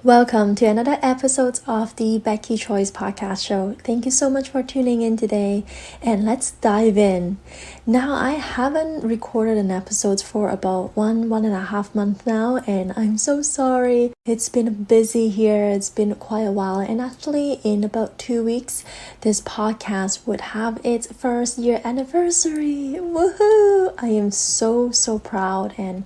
Welcome to another episode of the Becky Choice podcast show. Thank you so much for tuning in today, and let's dive in. Now, I haven't recorded an episode for about one and a half months now, and I'm so sorry. It's been busy here. It's been quite a while, and actually in about 2 weeks, this podcast would have its first year anniversary. Woohoo! I am so proud and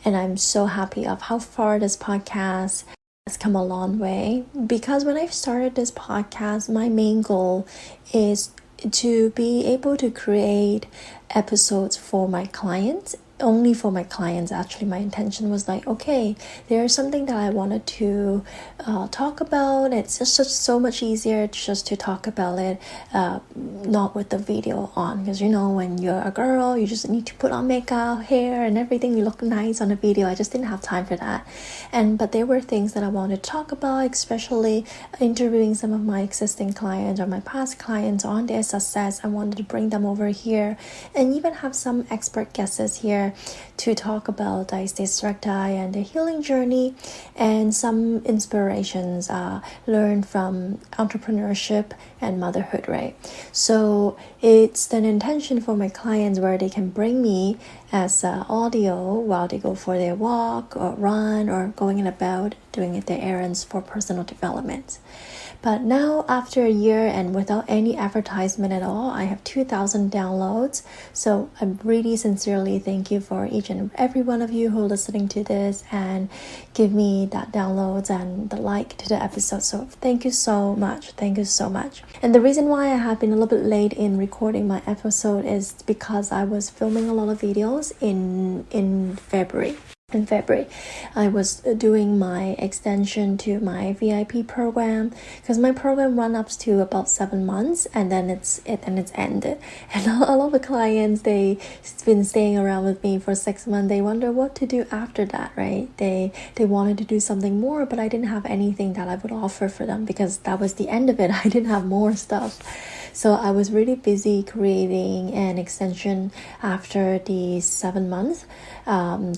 I'm so happy of how far this podcast has come a long way, because when I started this podcast, my main goal is to be able to create episodes for my clients. Only for my clients. Actually, my intention was like, okay, there's something that I wanted to talk about. It's just so much easier just to talk about it, not with the video on, because when you're a girl, you just need to put on makeup, hair and everything. You look nice on a video. I just didn't have time for that. But there were things that I wanted to talk about, especially interviewing some of my existing clients or my past clients on their success. I wanted to bring them over here and even have some expert guests here to talk about diastasis recti and the healing journey, and some inspirations learned from entrepreneurship and motherhood, right? So it's an intention for my clients where they can bring me as audio while they go for their walk or run or going about doing their errands for personal development. But now, after a year and without any advertisement at all, I have 2,000 downloads. So I really sincerely thank you for each and every one of you who are listening to this and give me that downloads and the like to the episode. So thank you so much. Thank you so much. And the reason why I have been a little bit late in recording my episode is because I was filming a lot of videos in February. In February, I was doing my extension to my VIP program, because my program run up to about 7 months and then it's ended. And a lot of clients, they've been staying around with me for 6 months. They wonder what to do after that, right? They wanted to do something more, but I didn't have anything that I would offer for them because that was the end of it. I didn't have more stuff. So I was really busy creating an extension after the 7 months,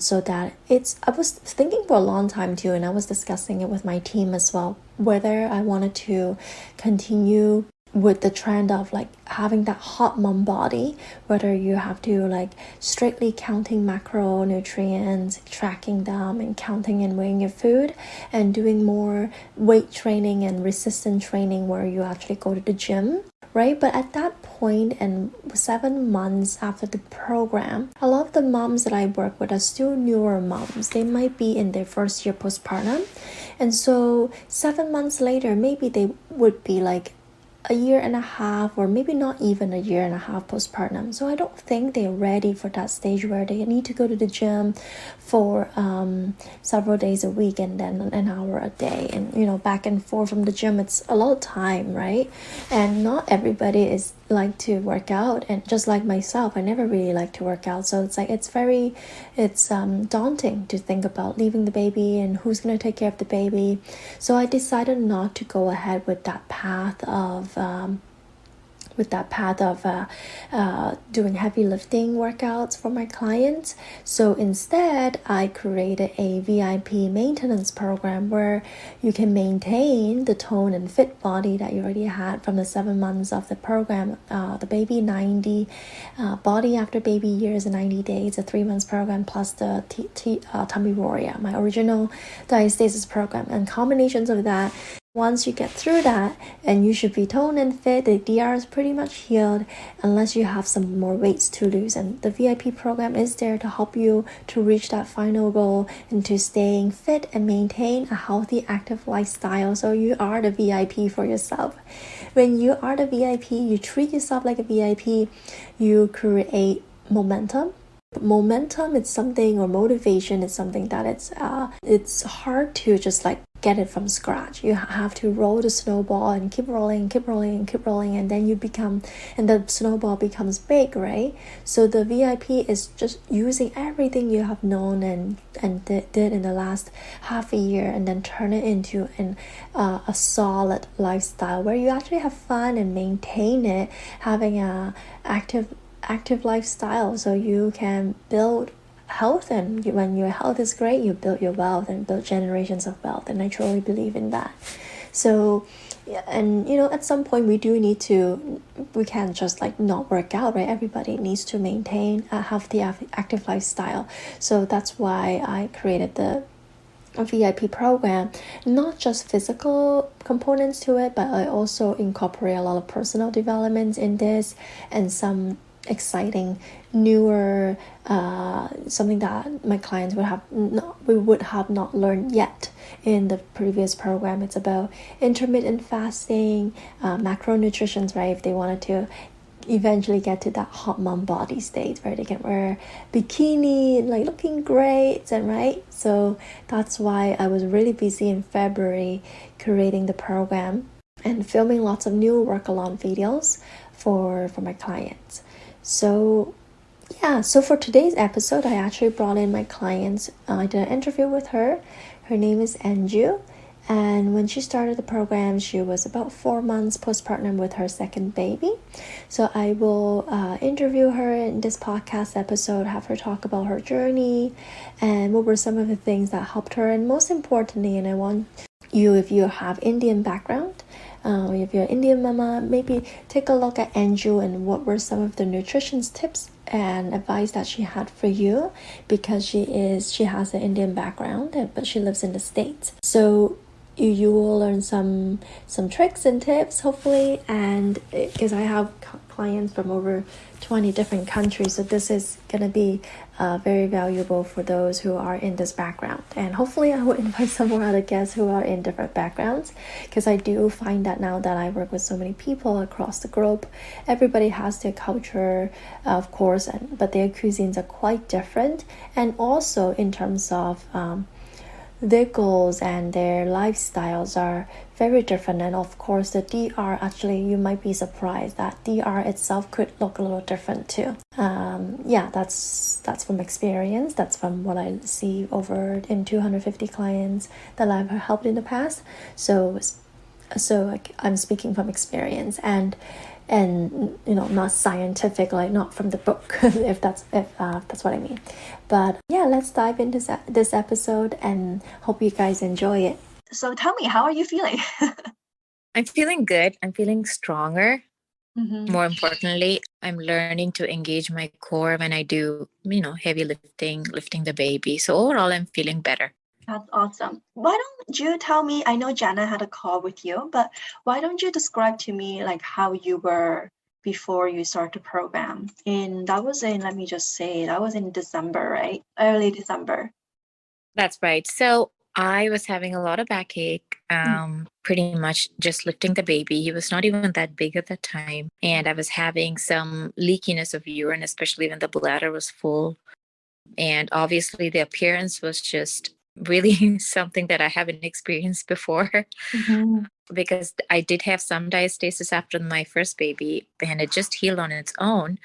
so that I was thinking for a long time too, and I was discussing it with my team as well, whether I wanted to continue with the trend of like having that hot mom body, whether you have to like strictly counting macronutrients, tracking them and counting and weighing your food, and doing more weight training and resistance training where you actually go to the gym, right? But at that point, and 7 months after the program, a lot of the moms that I work with are still newer moms. They might be in their first year postpartum, and so 7 months later, maybe they would be like a year and a half, or maybe not even a year and a half postpartum. So I don't think they're ready for that stage where they need to go to the gym for several days a week and then an hour a day, and back and forth from the gym. It's a lot of time, right? And not everybody is like to work out, and just like myself, I never really like to work out. So it's like it's daunting to think about leaving the baby and who's going to take care of the baby. So I decided not to go ahead with that path of doing heavy lifting workouts for my clients. So instead, I created a VIP maintenance program where you can maintain the tone and fit body that you already had from the 7 months of the program. The baby 90, body after baby years 90 days, a 3 months program, plus the Tummy Warrior, my original diastasis program, and combinations of that. Once you get through that, and you should be toned and fit, the DR is pretty much healed unless you have some more weights to lose. And the VIP program is there to help you to reach that final goal and to staying fit and maintain a healthy, active lifestyle. So you are the VIP for yourself. When you are the VIP, you treat yourself like a VIP. You create momentum. Momentum is something, or motivation is something that it's hard to just like get it from scratch. You have to roll the snowball and keep rolling, and then the snowball becomes big, right? So the VIP is just using everything you have known and did in the last half a year, and then turn it into a solid lifestyle where you actually have fun and maintain it, having a active lifestyle, so you can build health, and when your health is great, you build your wealth and build generations of wealth, and I truly believe in that. So yeah, and at some point we can't just like not work out, right? Everybody needs to maintain a healthy active lifestyle. So that's why I created the VIP program, not just physical components to it, but I also incorporate a lot of personal development in this, and some exciting newer something that my clients would have not learned yet in the previous program. It's about intermittent fasting, macronutrition, right? If they wanted to eventually get to that hot mom body state where they can wear bikini and like looking great, and right. So that's why I was really busy in February creating the program and filming lots of new work along videos for my clients. So yeah, so for today's episode, I actually brought in my clients. I did an interview with her. Her name is Anju, and when she started the program, she was about 4 months postpartum with her second baby. So I will interview her in this podcast episode, have her talk about her journey and what were some of the things that helped her. And most importantly, and I want you, if you have Indian background, if you're an Indian mama, maybe take a look at Anju and what were some of the nutrition tips and advice that she had for you, because she has an Indian background, but she lives in the States. So you will learn some tricks and tips, hopefully, and because I have clients from over 20 different countries, so this is gonna be very valuable for those who are in this background. And hopefully I will invite some more other guests who are in different backgrounds, because I do find that now that I work with so many people across the globe, everybody has their culture, of course, but their cuisines are quite different, and also in terms of their goals and their lifestyles are very different. And of course the DR, actually you might be surprised that DR itself could look a little different too. Yeah, that's from experience. That's from what I see over in 250 clients that I've helped in the past. So I'm speaking from experience, and not scientific, like not from the book, if that's what I mean. But yeah, let's dive into this episode and hope you guys enjoy it. So tell me, how are you feeling? I'm feeling good. I'm feeling stronger. Mm-hmm. More importantly, I'm learning to engage my core when I do, heavy lifting the baby. So overall, I'm feeling better. That's awesome. Why don't you tell me, I know Jana had a call with you, but why don't you describe to me like how you were before you start the program? That was in December, right? Early December. That's right. So I was having a lot of backache, pretty much just lifting the baby. He was not even that big at that time. And I was having some leakiness of urine, especially when the bladder was full. And obviously the appearance was just really something that I haven't experienced before. Mm-hmm. Because I did have some diastasis after my first baby, and it just healed on its own.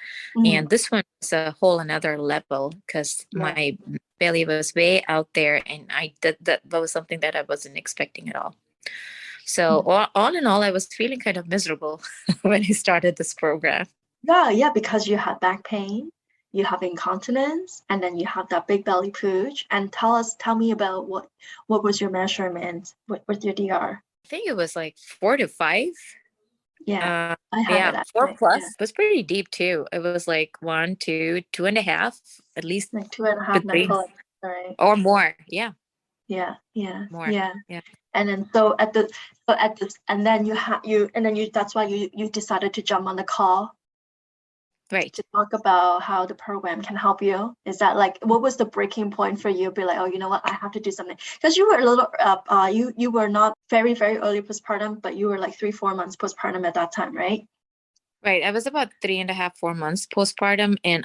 And this one was a whole another level, because my belly was way out there, and that was something that I wasn't expecting at all. So all in all, I was feeling kind of miserable when I started this program. Yeah, because you had back pain, you have incontinence, and then you have that big belly pooch. And tell me about what was your measurement with your DR? I think it was like 4 to 5. Yeah, I have it 4 actually. plus. Yeah. It was pretty deep too. It was like 1, 2, 2.5, at least Like 2.5 to 3 nipple, right? or more. Yeah, Yeah, more. yeah. Yeah. And then and then that's why you decided to jump on the call Right. to talk about how the program can help you. Is that like, what was the breaking point for you? Be like, oh, you know what, I have to do something, because you were a little you were not very early postpartum, but you were like 3-4 months postpartum at that time, right? Right. I was about 3.5, 4 months postpartum, and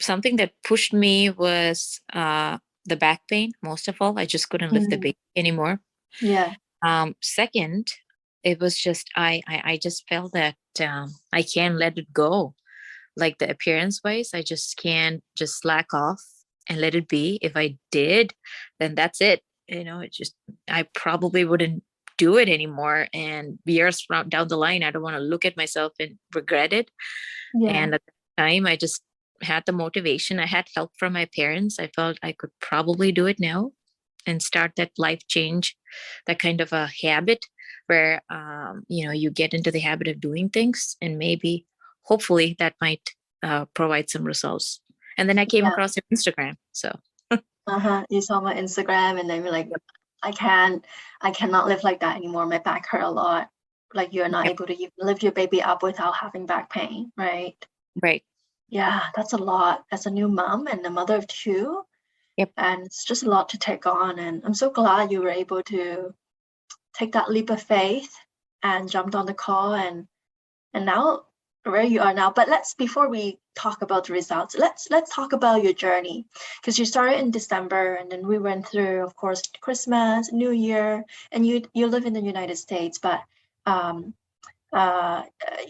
something that pushed me was the back pain. Most of all, I just couldn't lift the baby anymore. Yeah. Second, it was just I just felt that I can't let it go. Like the appearance wise, I just can't just slack off and let it be. If I did, then that's it. I probably wouldn't do it anymore. And years down the line, I don't want to look at myself and regret it. Yeah. And at the time, I just had the motivation. I had help from my parents. I felt I could probably do it now and start that life change, that kind of a habit where, you get into the habit of doing things, and maybe, hopefully, that might provide some results. And then I came Yeah. across your Instagram. So, You saw my Instagram and then you're like, I cannot live like that anymore. My back hurt a lot. Like you're not yep, able to even lift your baby up without having back pain, right? right. Yeah, that's a lot as a new mom and a mother of two. Yep. And it's just a lot to take on. And I'm so glad you were able to take that leap of faith and jumped on the call and now where you are now. But before we talk about the results, let's talk about your journey, because you started in December and then we went through, of course, Christmas, New Year, and you live in the United States, but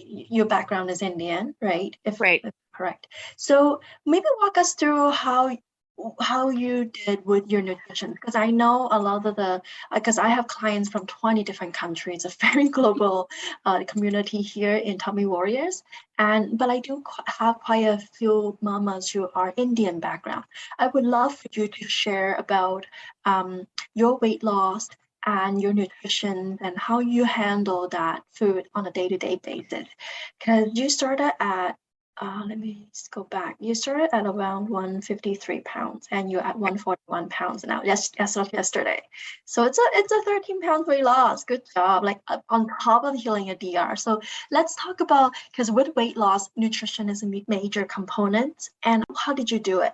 your background is Indian, right? Right. If correct. So maybe walk us through how you did with your nutrition, because I know a lot of because I have clients from 20 different countries, a very global community here in Tummy Warriors, but I do have quite a few mamas who are Indian background. I would love for you to share about your weight loss and your nutrition and how you handle that food on a day-to-day basis, because you started at let me just go back. You started at around 153 pounds and you're at 141 pounds now, as of yesterday. So it's a 13 pound weight loss. Good job. Like on top of healing a DR. So let's talk about, because with weight loss, nutrition is a major component. And how did you do it?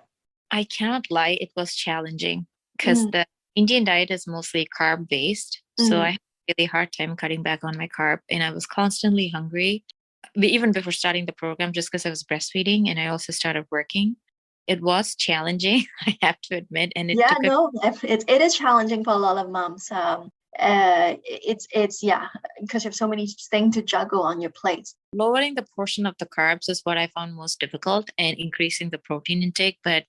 I cannot lie, it was challenging because the Indian diet is mostly carb based. So I had a really hard time cutting back on my carb, and I was constantly hungry. Even before starting the program, just because I was breastfeeding and I also started working. It was challenging, I have to admit. And it took it is challenging for a lot of moms. It's because you have so many things to juggle on your plate. Lowering the portion of the carbs is what I found most difficult, and increasing the protein intake. But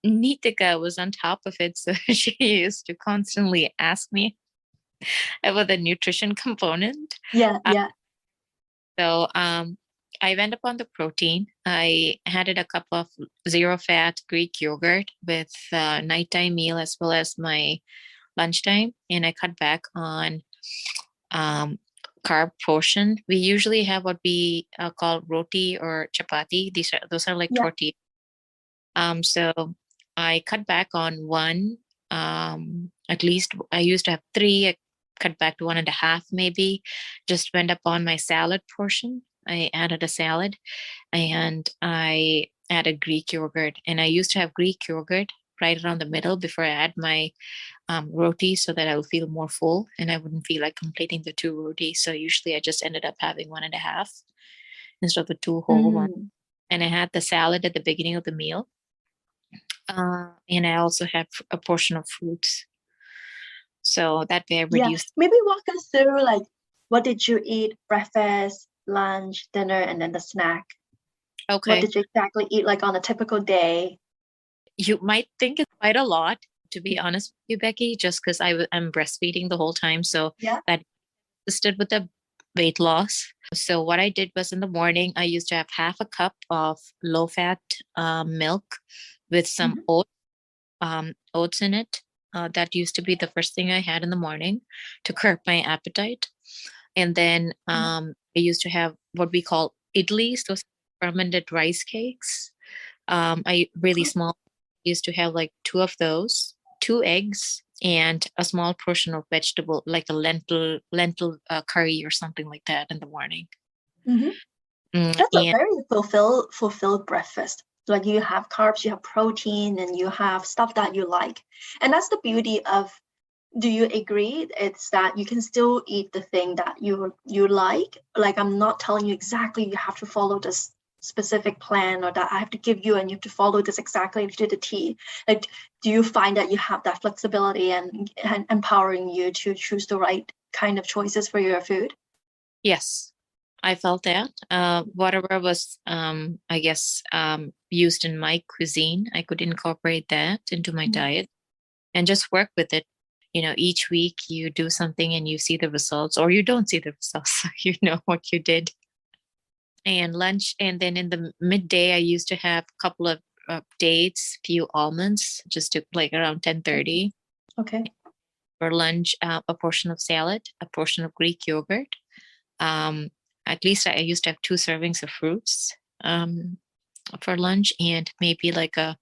Nitika was on top of it. So she used to constantly ask me about the nutrition component. Yeah. So I went up on the protein. I added a cup of zero fat Greek yogurt with nighttime meal as well as my lunchtime. And I cut back on carb portion. We usually have what we call roti or chapati. Those are like tortillas. So I cut back on one. At least I used to have three. I cut back to 1.5 maybe. Just went up on my salad portion. I added a salad and I added Greek yogurt. And I used to have Greek yogurt right around the middle before I add my roti, so that I would feel more full and I wouldn't feel like completing the 2 rotis. So usually I just ended up having 1.5 instead of the 2 whole ones. And I had the salad at the beginning of the meal. And I also have a portion of fruits. So that way I reduced. Maybe walk us through, like, what did you eat? Breakfast, lunch, dinner, and then the snack. Okay. What did you exactly eat, like, on a typical day? You might think it's quite a lot, to be honest with you, Becky, just because I'm breastfeeding the whole time. So that assisted with the weight loss. So what I did was, in the morning, I used to have half a cup of low-fat milk with some oats in it. That used to be the first thing I had in the morning to curb my appetite. And then I used to have what we call idlis, those fermented rice cakes. I really small. Used to have like 2 of those, 2 eggs, and a small portion of vegetable, like a lentil curry or something like that in the morning. That's a very fulfilled breakfast. Like, you have carbs, you have protein, and you have stuff that you like. And that's the beauty of, do you agree? It's that you can still eat the thing that you like. Like, I'm not telling you exactly you have to follow this specific plan, or that I have to give you and you have to follow this exactly to the T. Like, do you find that you have that flexibility and empowering you to choose the right kind of choices for your food? Yes, I felt that. Whatever was, I guess, used in my cuisine, I could incorporate that into my diet and just work with it. Each week you do something and you see the results, or you don't see the results. You know what you did. and lunch. And then in the midday, I used to have a couple of dates, few almonds, just to like around 10:30. Okay. For lunch, a portion of salad, a portion of Greek yogurt. Um, at least I used to have 2 servings of fruits for lunch, and maybe like a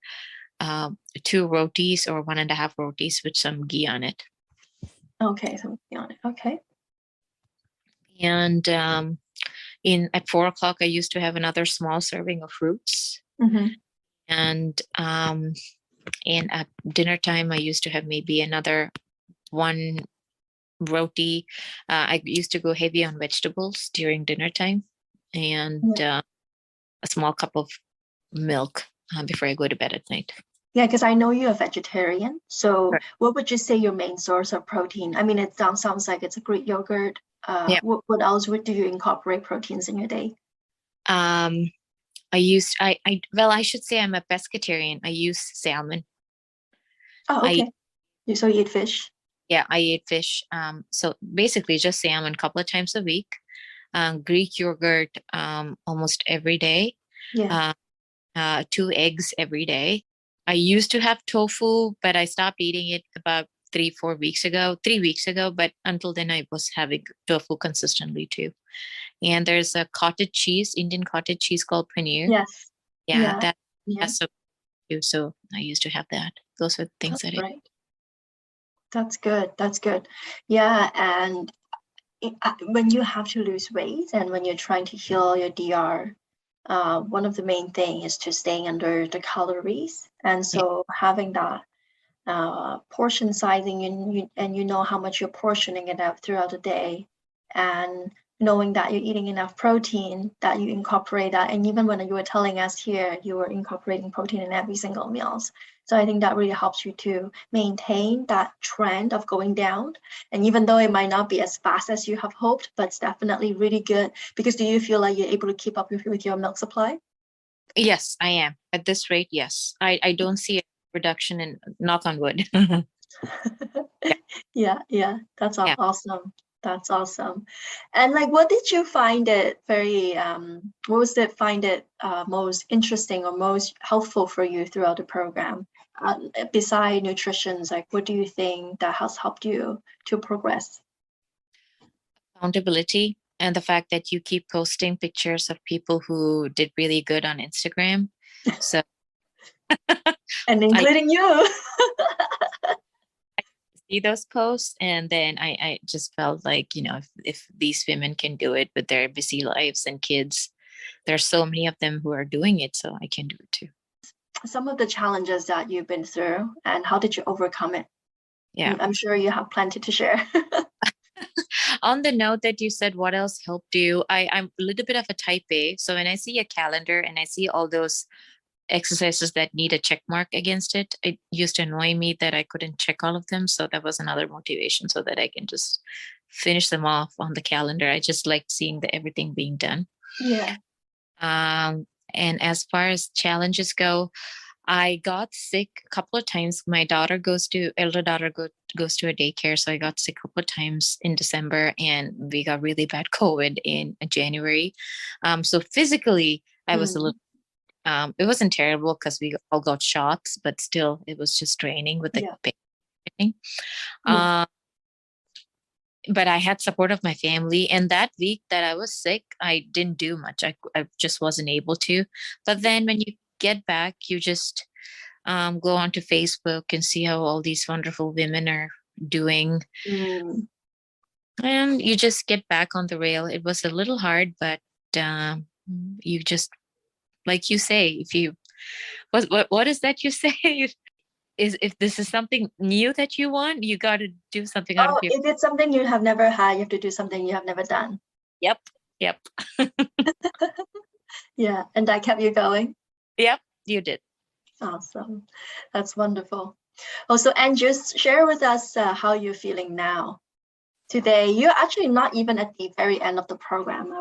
2 rotis or 1.5 rotis with some ghee on it. Okay, so on it. Okay. And at 4 o'clock, I used to have another small serving of fruits. Mm-hmm. And at dinner time, I used to have maybe another 1 roti. I used to go heavy on vegetables during dinner time, and a small cup of milk before I go to bed at night. Yeah, because I know you're a vegetarian. So what would you say your main source of protein? I mean, it sounds like it's a Greek yogurt. Yeah. What else do you incorporate proteins in your day? I should say I'm a pescatarian. I use salmon. Oh, okay. So you eat fish? Yeah, I eat fish. So basically just salmon a couple of times a week. Greek yogurt almost every day. Yeah. 2 eggs every day. I used to have tofu, but I stopped eating it about 3 weeks ago. But until then, I was having tofu consistently too. And there's a cottage cheese, Indian cottage cheese called paneer. Yes. Yeah, Yeah. that's so too. So I used to have that. Those are the things That's that I. right. That's good. That's good. Yeah, and when you have to lose weight and when you're trying to heal your DR, one of the main things is to staying under the calories. And so having that portion sizing, and you know how much you're portioning it out throughout the day, and knowing that you're eating enough protein, that you incorporate that. And even when you were telling us here, you were incorporating protein in every single meals. So I think that really helps you to maintain that trend of going down. And even though it might not be as fast as you have hoped, but it's definitely really good. Because do you feel like you're able to keep up with your milk supply? Yes, I am. At this rate, yes. I don't see a reduction in, knock on wood. Yeah, that's Yeah. awesome. That's awesome. And like, what did you find it most interesting or most helpful for you throughout the program? Beside nutrition, like, what do you think that has helped you to progress? Accountability, and the fact that you keep posting pictures of people who did really good on Instagram. So And including you. see those posts, and then I just felt like, if these women can do it with their busy lives and kids, there's so many of them who are doing it, so I can do it too. Some of the challenges that you've been through, and how did you overcome it? Yeah. I'm sure you have plenty to share. On the note that you said, what else helped you? I'm a little bit of a type A. So when I see a calendar and I see all those exercises that need a check mark against it, it used to annoy me that I couldn't check all of them. So that was another motivation so that I can just finish them off on the calendar. I just liked seeing everything being done. Yeah. And as far as challenges go, I got sick a couple of times. My elder daughter goes to a daycare. So I got sick a couple of times in December, and we got really bad COVID in January. So physically, I was a little, it wasn't terrible because we all got shots, but still it was just draining with the pain. But I had support of my family. And that week that I was sick, I didn't do much. I just wasn't able to. But then when you get back, you just go onto Facebook and see how all these wonderful women are doing. And you just get back on the rail. It was a little hard, but you just, like you say, if you, what is that you say? If this is something new that you want, you got to do something out of your. If it's something you have never had, you have to do something you have never done. Yep. Yeah, and that kept you going. Yep, you did. Awesome. That's wonderful. Also, and just share with us how you're feeling now. Today, you're actually not even at the very end of the program.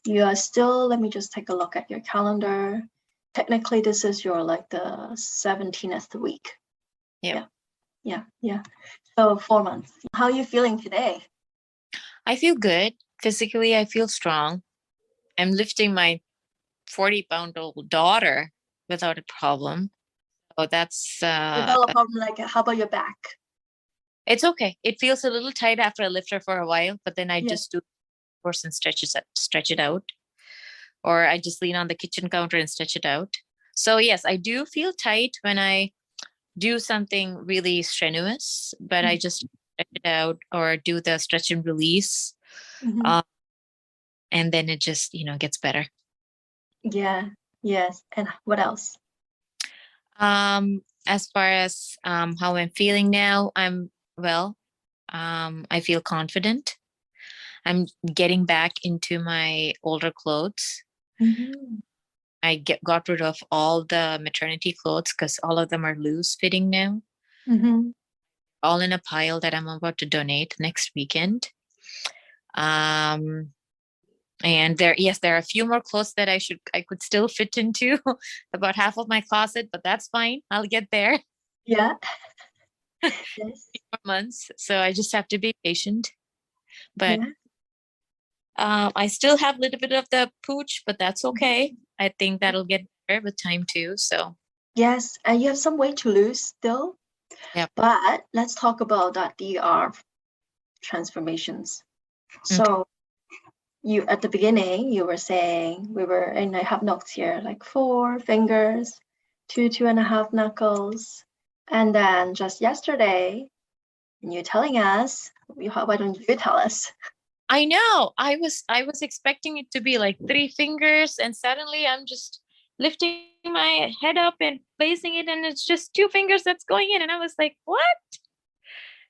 You are still, let me just take a look at your calendar. Technically, this is your the 17th week. Yeah. So 4 months. How are you feeling today? I feel good. Physically, I feel strong. I'm lifting my 40-pound-old daughter without a problem. So that's Without a problem, like how about your back? it's okay. It feels a little tight after I lift her for a while, but then I Yeah. just do course and stretch it out. Or I just lean on the kitchen counter and stretch it out. So yes, I do feel tight when I do something really strenuous, but I just stretch it out or do the stretch and release. Mm-hmm. And then it just, gets better. Yeah. Yes. And what else? As far as how I'm feeling now, I feel confident. I'm getting back into my older clothes. Mm-hmm. I got rid of all the maternity clothes because all of them are loose fitting now. Mm-hmm. All in a pile that I'm about to donate next weekend. And there are a few more clothes that I could still fit into about half of my closet, but that's fine. I'll get there. Yeah. Yes. 4 months. So I just have to be patient. But Yeah. I still have a little bit of the pooch, but that's okay. I think that'll get better with time too. So Yes. And you have some weight to lose still. yeah. But let's talk about that DR transformations. Okay. So you at the beginning you were saying and I have notes here like 4 fingers, 2.5 knuckles, and then just yesterday you're telling us, why don't you tell us? I know. I was expecting it to be like 3 fingers, and suddenly I'm just lifting my head up and placing it, and it's just 2 fingers that's going in. And I was like, what?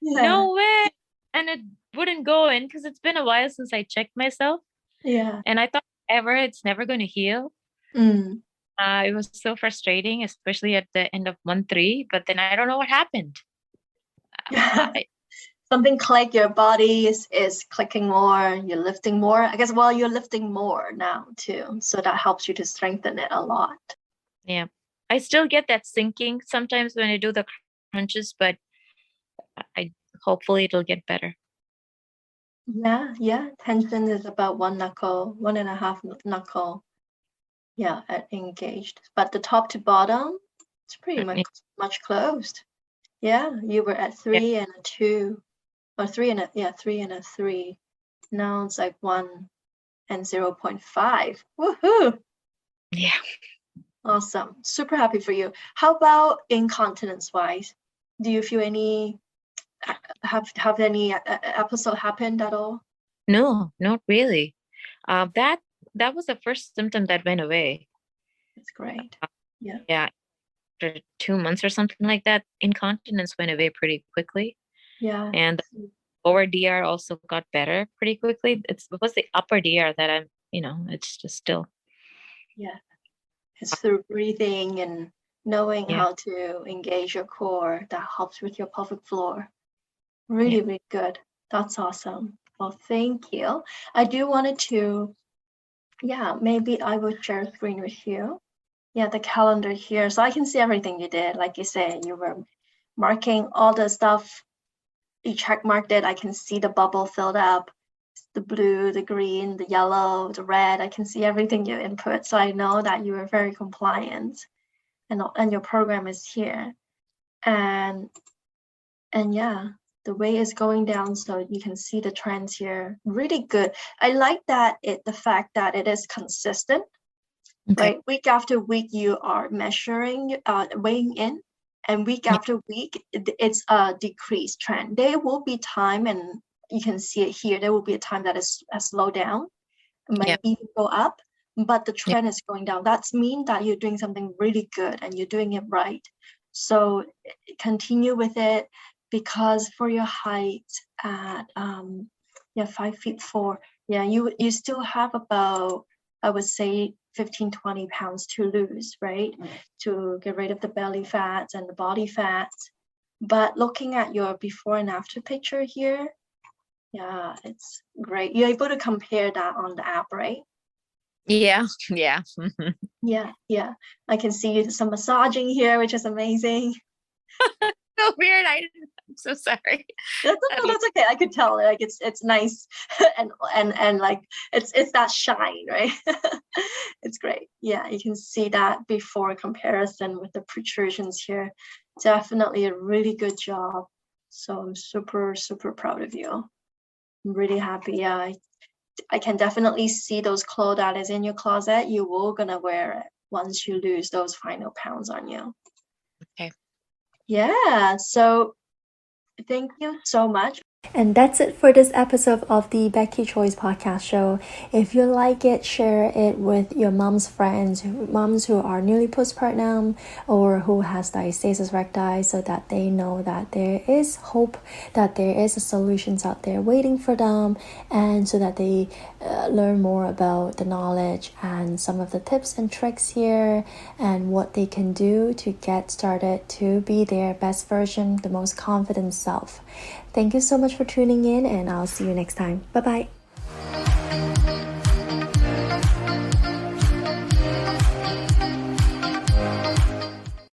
Yeah. No way. And it wouldn't go in because it's been a while since I checked myself. Yeah. And I thought it's never going to heal. Mm. It was so frustrating, especially at the end of month 3. But then I don't know what happened. Something click, your body is clicking more, you're lifting more. I guess, well, you're lifting more now too. So that helps you to strengthen it a lot. Yeah. I still get that sinking sometimes when I do the crunches, but hopefully it'll get better. Yeah. Tension is about 1 knuckle, 1.5 knuckle. Yeah, engaged. But the top to bottom, it's pretty much closed. Yeah, you were at 3 and a 2, or 3 and a 3. Now it's like 1 and 0.5. Woohoo! Yeah. Awesome. Super happy for you. How about incontinence wise? Do you feel have any episode happened at all? No, not really. That was the first symptom that went away. It's great. Yeah. Yeah. After 2 months or something like that, incontinence went away pretty quickly. Yeah. And the lower DR also got better pretty quickly. It was the upper DR that it's just still. Yeah. It's through breathing and knowing how to engage your core that helps with your pelvic floor. Really, really good. That's awesome. Well, thank you. I do wanted to, maybe I will share screen with you. Yeah, the calendar here. So I can see everything you did. Like you said, you were marking all the stuff. You check marked it. I can see the bubble filled up. The blue, the green, the yellow, the red. I can see everything you input. So I know that you are very compliant and your program is here. And yeah, the weight is going down, so you can see the trends here. Really good. I like that the fact that it is consistent. Okay. Right? Week after week, you are measuring, weighing in, and week after week, it's a decreased trend. There will be time, and you can see it here, there will be a time that is a slow down, might even go up, but the trend is going down. That's mean that you're doing something really good and you're doing it right. So continue with it, because for your height at 5'4", you still have about, I would say, 15-20 pounds to lose, right? To get rid of the belly fats and the body fats. But looking at your before and after picture here, yeah, it's great. You're able to compare that on the app, right? Yeah. Yeah. I can see some massaging here, which is amazing. So weird. I'm so sorry. That's okay. I could tell, like, it's nice and like it's that shine, right? It's great. Yeah, you can see that before comparison with the protrusions here. Definitely a really good job. So I'm super, super proud of you. I'm really happy. Yeah, I can definitely see those clothes that is in your closet. You will gonna wear it once you lose those final pounds on you. Okay. Yeah, so thank you so much. And that's it for this episode of the Becky Choice podcast show. If you like it, share it with your mom's friends, moms who are newly postpartum or who has diastasis recti, so that they know that there is hope, that there is a solutions out there waiting for them, and so that they learn more about the knowledge and some of the tips and tricks here and what they can do to get started to be their best version, the most confident self. Thank you so much for tuning in, and I'll see you next time. Bye bye.